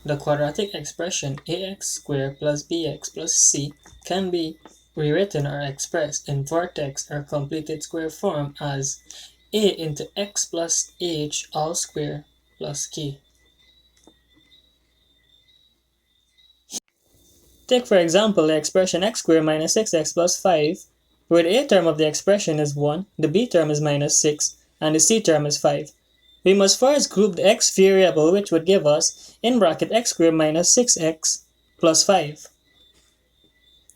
The quadratic expression ax squared plus bx plus c can be rewritten or expressed in vertex or completed square form as a into x plus h all square plus k. Take for example the expression x squared minus 6x plus 5, where the a term of the expression is 1, the b term is minus 6, and the c term is 5. We must first group the x variable, which would give us in bracket x squared minus 6x plus 5.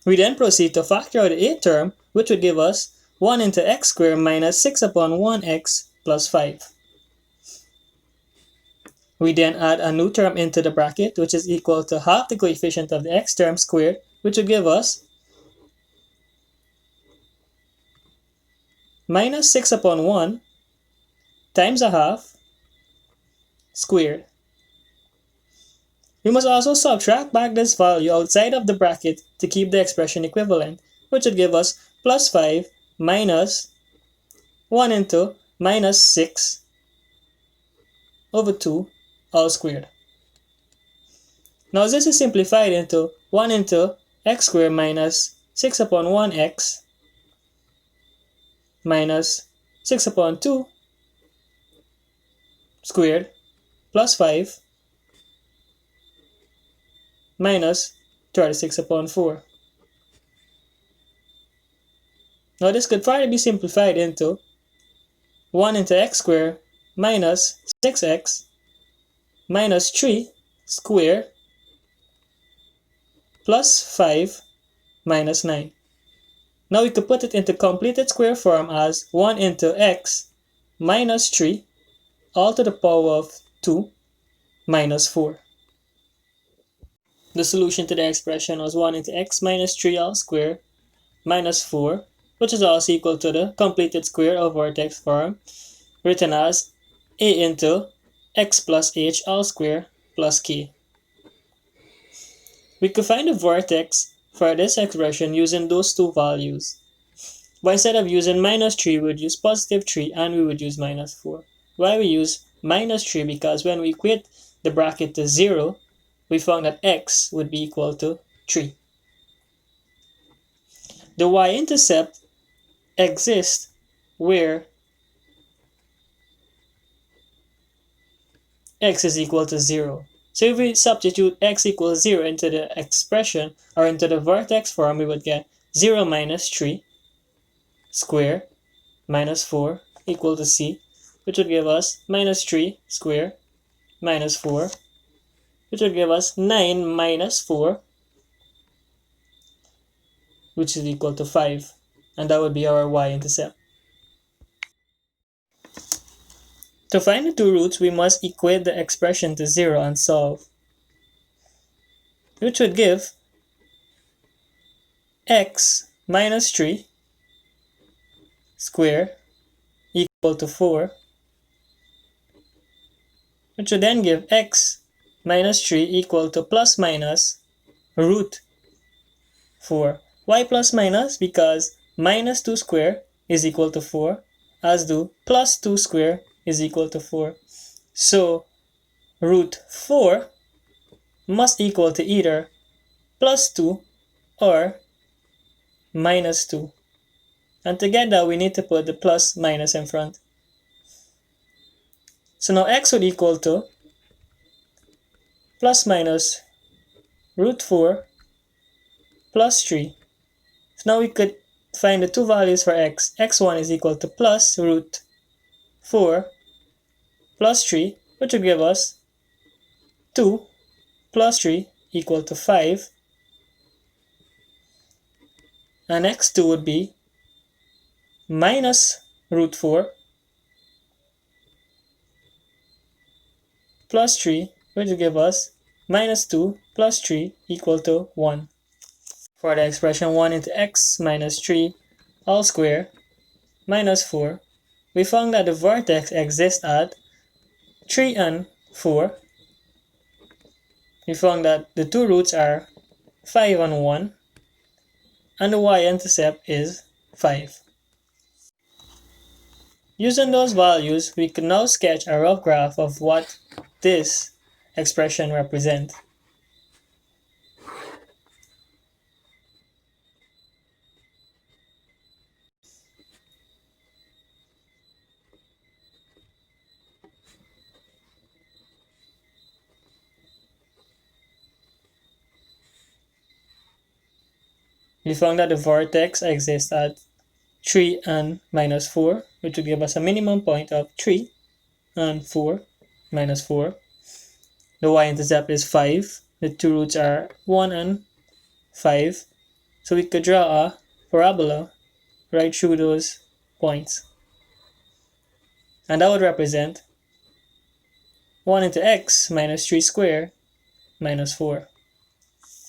We then proceed to factor out the a term, which would give us 1 into x squared minus 6 upon 1x plus 5. We then add a new term into the bracket, which is equal to half the coefficient of the x term squared, which would give us minus 6 upon 1 times a half squared. We must also subtract back this value outside of the bracket to keep the expression equivalent, which would give us plus 5 minus 1 into minus 6 over 2 all squared. Now this is simplified into 1 into x squared minus 6 upon 1x minus 6 upon 2 squared plus 5 minus 36 upon 4. Now this could further be simplified into 1 into x squared minus 6x minus 3 squared plus 5 minus 9. Now we could put it into completed square form as 1 into x minus 3 all to the power of 2 minus 4. The solution to the expression was 1 into x minus 3 all squared minus 4, which is also equal to the completed square of vertex form, written as a into x plus h all squared plus k. We could find the vertex for this expression using those two values. But instead of using minus 3, we would use positive 3 and we would use minus 4. Why we use minus 3? Because when we equate the bracket to 0, we found that x would be equal to 3. The y-intercept exists where x is equal to 0. So if we substitute x equals 0 into the expression or into the vertex form, we would get 0 minus 3 squared minus 4 equal to c, which would give us minus 3 squared minus 4, which would give us 9 minus 4, which is equal to 5. And that would be our y-intercept. To find the two roots, we must equate the expression to 0 and solve, which would give x minus 3 squared equal to 4, which would then give x minus 3 equal to plus minus root 4. Why plus minus? Because minus 2 squared is equal to 4, as do plus 2 squared is equal to 4. So root 4 must equal to either plus 2 or minus 2. And to get that, we need to put the plus minus in front. So now x would equal to plus minus root 4 plus 3. So now we could find the two values for x. x1 is equal to plus root 4 plus 3, which will give us 2 plus 3 equal to 5. And x2 would be minus root 4 plus 3, which will give us minus 2 plus 3 equal to 1. For the expression 1 into x minus 3 all squared minus 4, we found that the vertex exists at 3 and 4. We found that the two roots are 5 and 1, and the y-intercept is 5. Using those values, we can now sketch a rough graph of what this expression represent? We found that the vortex exists at 3 and minus 4, which would give us a minimum point of 3 and 4 minus 4. The y-intercept is 5. The two roots are 1 and 5. So we could draw a parabola right through those points. And that would represent 1 into x minus 3 squared minus 4.